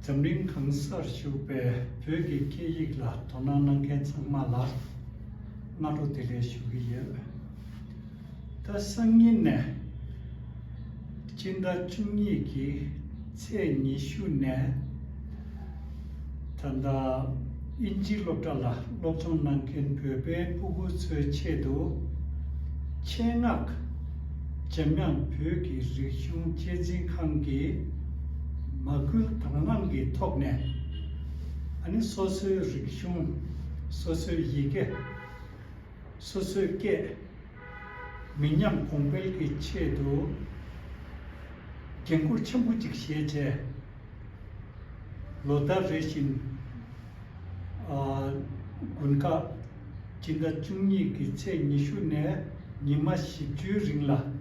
Jamring Kansar Shupe, Pögi Kiyigla, Tonanan Kensangmala, Naru Tele Shugiya. Ta Sangine Chinda Chungi ki Tse Nishu ne Tanda Inji Lotala, Loton Nankin Pöbe, Pugu Tsue Chedo, Chenak, Jamyan Pögi Rikshun Chezi Kangi, Magul Tangangi Tokne, Ani Sosu Rikshun, Sosu Yige, Sosu Ge, Minyam Pompel Ki Chedo, Kenkur Chambuchik Sheche, Loda Reshin, Gunka, Chinda Chungi Ki Che Nishu ne, Nima Shibju Ringla,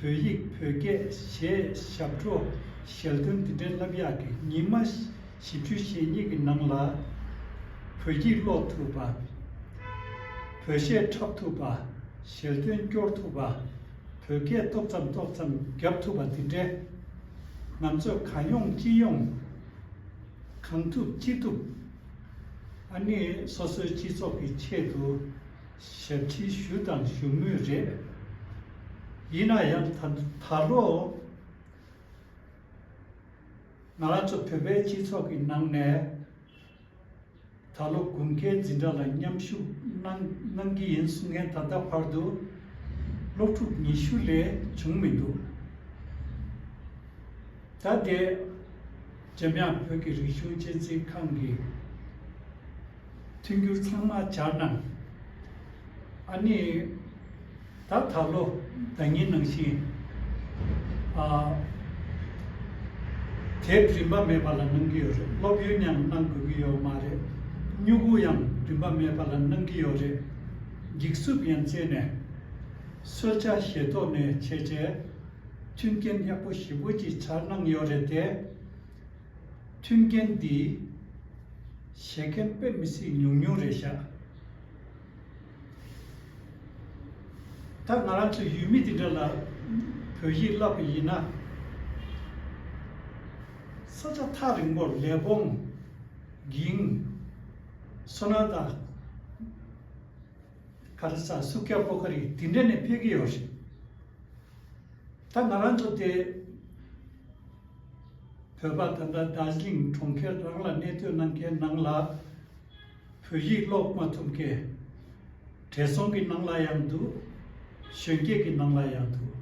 Pöyik Pöge She Shabro, Sheldon Tiden Labiaki, Nima Shibju Shenik Nangla, Pöyi Lo Tuba, Pöshe Top Tuba, Sheldon Gyor Tuba, Pöge Topsam Gyab Tuba Tinde, Namso Kanyong Jiyong, Kangtub Jitub, Ani Sosu Chisoki Chedu, Shepchi Shudan Shumu Re, Yinayang Taro, Naracho Pebe Chisoki Nangne, Talo Gunke Zindala Nyamshu Nangi Insunge Tata Pardu, Lotu Nishule Chungmidu. Tade Jamyan Pöki Rishu Chenzi Kangi, Tingur Tangma Charnang. Ani ta thalo dangi nangsi the primba me bala nangi ore lobyu nyang nangu yo mare nyugu yang primba me bala nangi ore jiksu bian chene socha hedo ne cheche tunken yapo shibuji charnang yore de tunken di sheken pe misi nyungyu resha Ta naranchu yumi didala pöyi labi yina sacha taringo lebong ging sonada karasa sukya pokari dindene pegi yoshi ta naranchu de pöba tanda Darjeeling tongke rangla netyo nangke nangla pöyi lokma tumke tesongi nangla yangdu Shenge ki nangla yandu.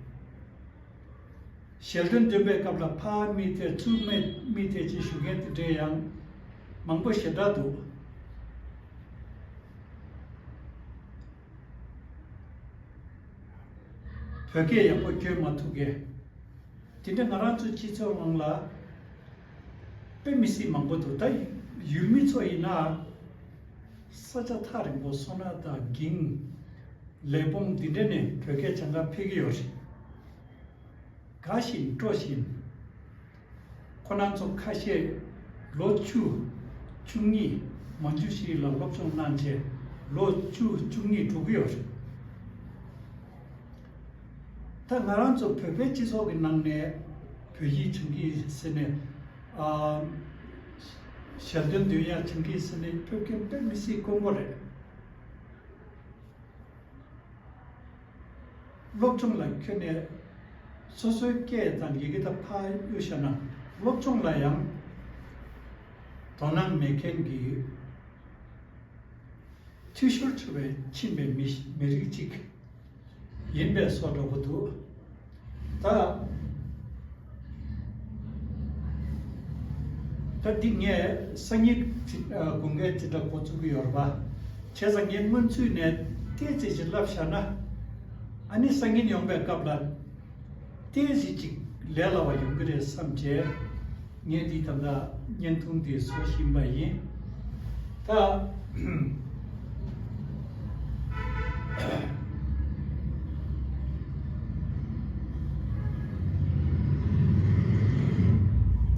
Sheldon Debe kabla pa mite, 2 mite chi shugen te yang mangbo shedadu. Pöke yambo kyo matuge. Tinte ngaranchu chicho nangla pe misi mangbo tu. Ta yumi cho ina sacha tharimbo sona da ging lebong dindene pöke changa pegi yoshi. Gashin, toshin, konanso kashe lo chu, chungi, manjushi la lopsong nanche, lo chu, chungi tugu yoshi. Ta ngaranso pöke chisogi nangne pöyi chungi sene, Sheldon Duya chungi sene pöke pe misi kongore. Lopchong la kene soso ke dan yigita pa yushana lopchong la yang donan meken gi tishul chube chimbe mirigchik yinbe sodo budu ta dinge sangit gunge tida kochugu yorba chezang yen munchu ne teje jilapshana Ani sangin yongbe kabla tezi chik lela wa yungre samche nye di tanda nyentung di so shimba yin ta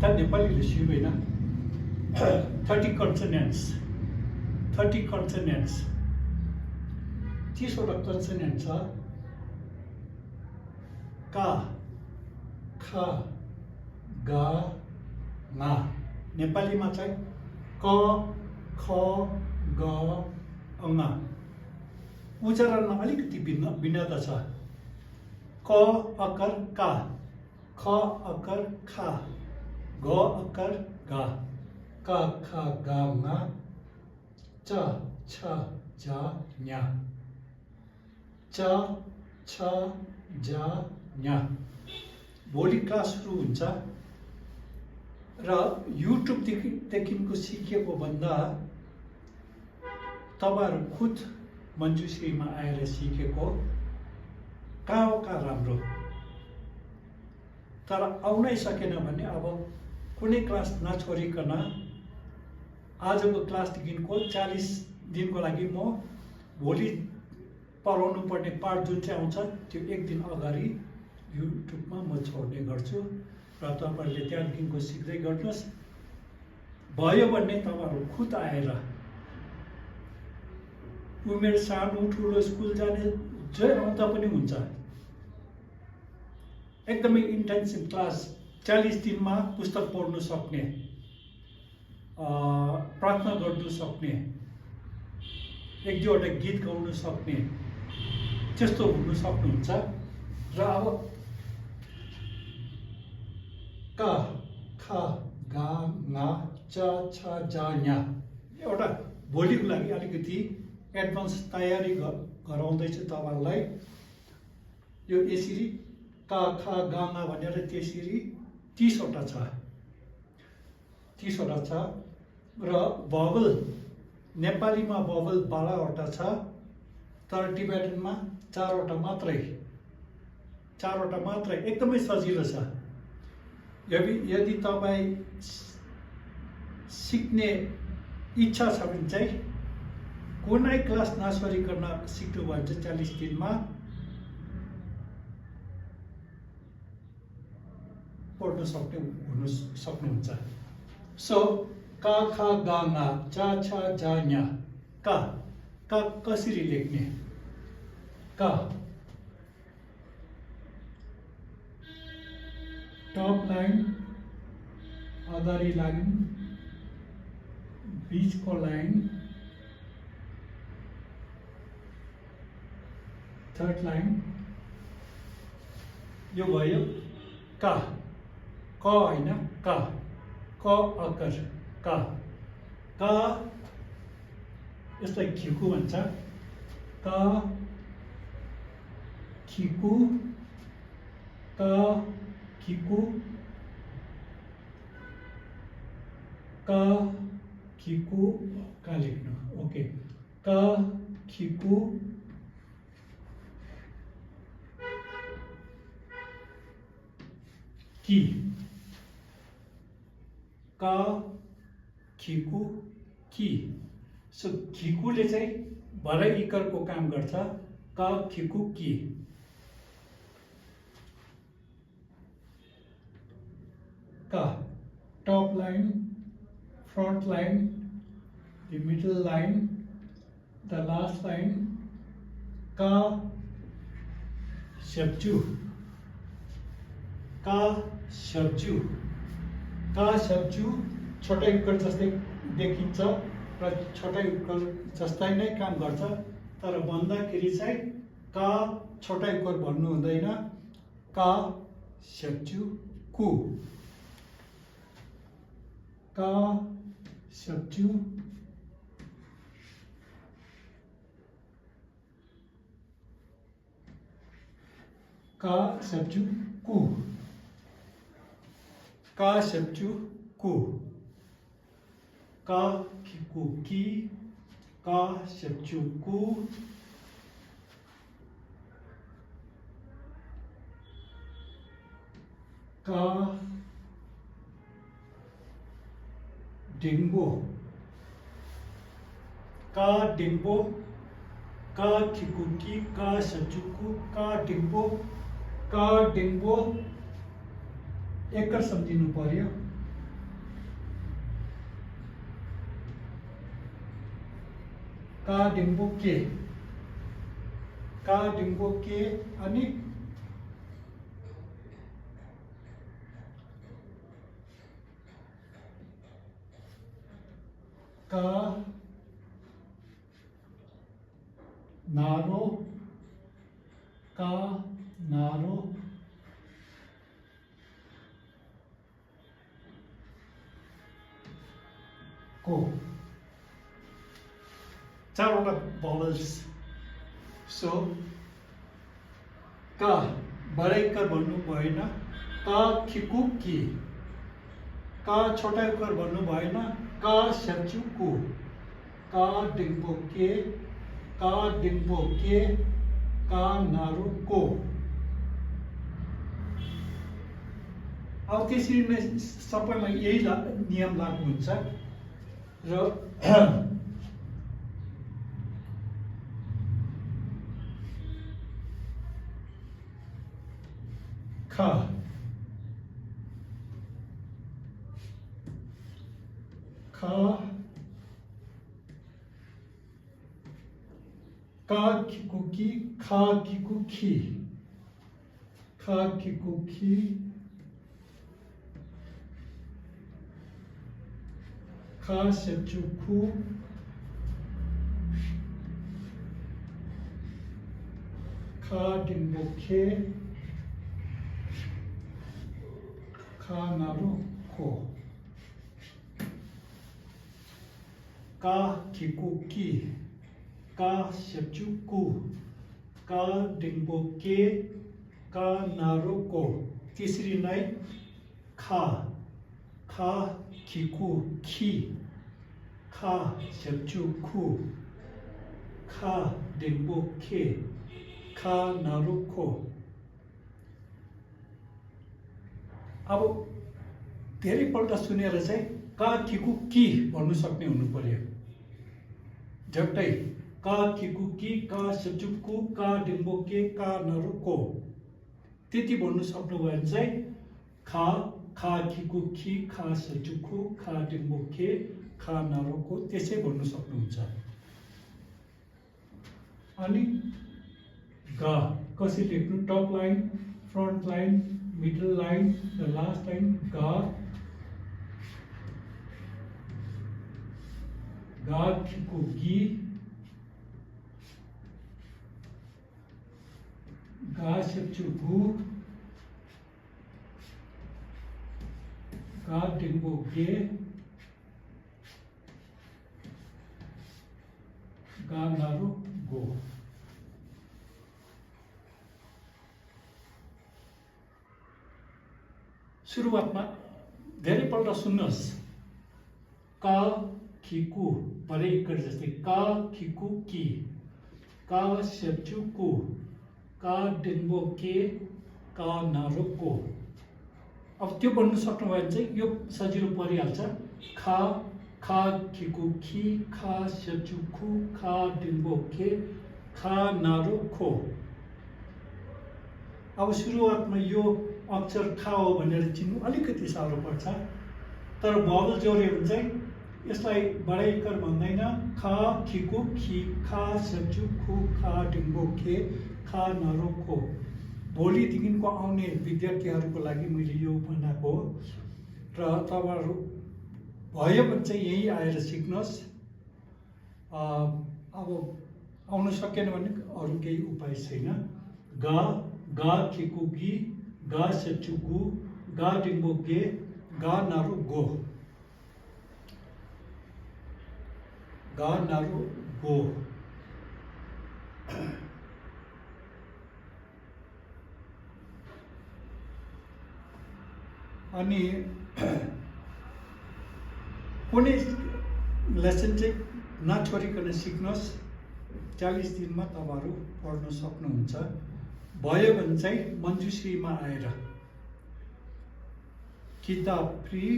ta Nepali le shimba na 30 consonants Tisho la consonants ka, kha, ga, ङा नेपालीमा चाहिँ क ख ग ङ उच्चारणमा अलिकति भिन्नता छ क अकर का ख अकर खा ग अकर गा क ख ग ङ च छ ज ञ च छ ज ञ भोलि क्लास सुरु हुन्छ र युट्युबदेखिको सिकेको भन्दा तपाईहरु खुद मञ्जुश्रीमा आएर सिकेको कहाँ राम्रो तर आउनै सकेन भने अब कुनै क्लास नछोडिकन आजको क्लासदेखिको 40 दिनको लागि म भोलि पढाउनु पर्ने पाठ जुन चाहिँ आउँछ त्यो एक दिन अगाडि युट्युबमा म छोड्ने गर्छु र तपाईहरुले त्यहाँदेखिको सिक्दै गर्नुहोस् भयो भने तपाईहरु खुद आएर उमेर सानो ठुलो स्कुल जाने जे आउँदा पनि हुन्छ एकदमै इन्टेन्सिभ क्लास 40 दिनमा पुस्तक पढ्नु सक्ने प्रार्थना गर्नु सक्ने एक दुईवटा गीत गाउन सक्ने त्यस्तो हुन सक्नुहुन्छ र अब क ख ग ङ च छ ज ञ एउटा भोलिको लागि अलिकति एडभान्स तयारी गराउँदैछु तपाईहरुलाई यो यसरी क ख ग ङ भनेर त्यसरी 30 वटा छ 30 वटा छ र भवल नेपालीमा भवल 12 वटा छ तर टिबेटनमा 4 वटा मात्रै एकदमै सजिलो छ यदि तपाई सिक्ने इच्छा छ भने चाहिँ कुनै क्लास नछोडिकन सिक्नु भयो भने 40 दिनमा पढ्न सक्नुहुन्छ सो क ख ग ङ च छ ज ञ क कसरी लेख्ने क टप लाइन अगाडि लाइन बीचको लाइन थर्ड लाइन यो भयो क हैन क अकर क यसलाई खिकु भन्छ क खिकु क खिकु क खिकु कहाँ लेख्नु ओके क खिकु कि क खिकु कि सो खिकुले चाहिँ भरै इकरको काम गर्छ क खिकु कि क top line front line the middle line the last line ka shabju छोटा युक्कर जस्तै देखिन्छ र छोटा युक्कर जस्तै नै काम गर्छ तर भन्दाखेरि चाहिँ का छोटा युक्कर भन्नु हुँदैन का सब्जु कु का सब्जु का सब्जु कु का सब्जु कु का खिकु की का सब्जु कु का डिंबो का डिंबो का खिकुकी का सचुकु का डिंबो एकर सम्झिनु पर्यो का डिंबो के अनि ka naro ka naro ko चारवटा vowels so का बडाइकर भन्नु भएन का खिकु कि का छोटा उकर भन्नु भएन का सेप्चु कु का डिम्बो के का नारु को अब त्यसरी नै सबैमा यही नियम लागू हुन्छ र ka kikuki ka kikuki ka kikuki ka sepchuku ka dimboke ka naru ko ka kikuki ka sepchuku ka dimboke ka naru ko त्यसरी नै खा खिकु खी खा sepchuku खा dimboke खा naru ko अब धेरैपल्ट सुनेर चाहिँ का खिकु कि भन्नु सक्ने हुनु पर्यो झट्टै का खिकु कि का सेप्चुकु का डिम्बोके का नरुको त्यति भन्नु सक्नुभयो भने चाहिँ खा खिकु खि खा सेप्चुकु खा डिम्बोके खा नरुको त्यसै भन्नु सक्नुहुन्छ अनि गा कसरी लेख्नु top line front line middle line, the last line, ga kiku gi, ga sepchu gu, ga dimbo ge, ga naru go. सुरुवातमा धेरैपल्ट सुन्नुहोस् का खिकु बडाइकर जस्तै का खिकु कि का सेप्चुकु का डिम्बोके का नारुको अब त्यो भन्नु सक्नुभयो भने चाहिँ यो सजिलो परिहाल्छ खा खिकु खि खा सेप्चुकु खा डिम्बोके खा नारुको अब सुरुवातमा यो अक्षर खा हो भनेर चिन्नु अलिकति साह्रो पर्छ तर भवल जोड्यो भने चाहिँ यसलाई बडाइकर भन्दैन खा खिकु खि खा सेप्चु खु खा डिम्बो खे खा नरो खो भोलिदेखिको आउने विद्यार्थीहरूको लागि मैले यो बनाएको हो र तपाईँहरू भयो भने चाहिँ यही आएर सिक्नुहोस् अब आउन सकेन भने अरू केही उपाय छैन गा खिकु कि ga sepchuku ga dimboke ga naru go अनि कुनै लेसन चाहिँ नछोडिकन सिक्नुहोस् 40 दिनमा तपाईहरु पढ्न सक्नुहुन्छ भयो भने चाहिँ मञ्जुश्रीमा आएर किताब free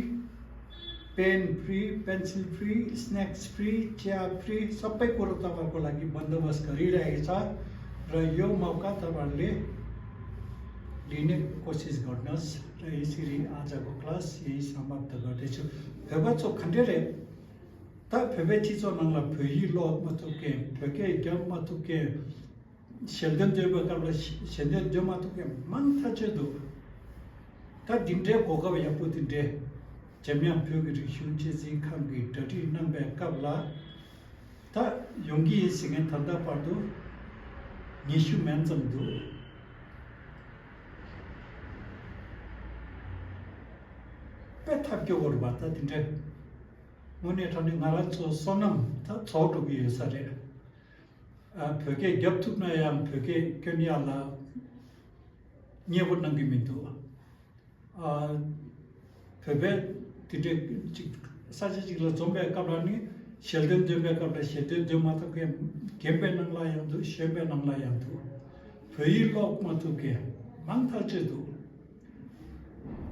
pen free pencil free snacks free चिया फ्री सबै कुरो तपाईहरुको लागि बन्दोबस्त गरिरहेको छ र यो मौका तपाईहरुले लिने कोसिस गर्नुहोस् र यसरी आजको क्लास यही समाप्त गर्दैछु फेबचो खण्डेरे त फेबेचिचो नंगला फेहि लो मतुके फेके गम मतुके शेल्दन जेबा काबला शेल्दन जमा तुके मंथा चेदो ता दिनरे कोका या पुतिनरे 재미한 표기를 흉지지 칸기 더디 남배 갑라 다 용기 생에 탄다 봐도 니슈면 정도 배탑격으로 봤다 근데 문에 저는 나라서 손은 다 저도기 요사래 벽에 겹툭나야 벽에 견이알라 니에본 남기민도 벽에 뒤에 사실은 좀배 갑라니 쉘든 좀배 갑라 쉘든 좀 맞고 gemben la yang tu sheben la yang tu pei lok ma tu ke mang tha che tu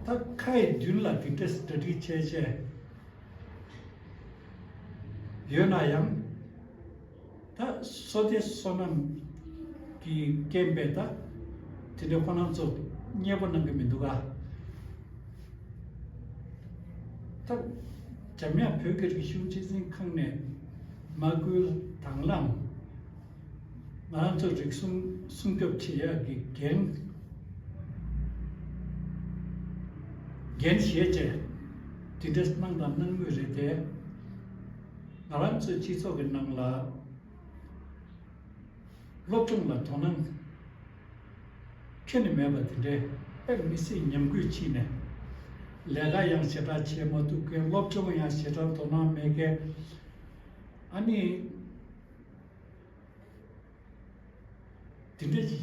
ta khai dun la ti test ti che che yona yang ta so de sonam ki gembe ta ti de khonam so nyebon nang mi du ga ta jamya pyo ke ri shu chi sin khang ne magul 당랑 나한테 직sun 승급치야 겐 시에제 디데스만 담는 거제데 나란츠 지속은 남라 롭종라 도는 kenny 매버인데 미시 냠구치네 내가 양세다 치모도 그 롭종이 양세다 도나 매게 아니 dindaji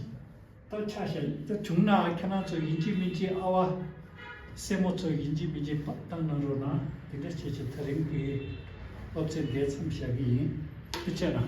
ta chasha ta chungna kana so inji minji awa semo so inji minji patang na rona dindaji che tharing ki opse de samshagi pichana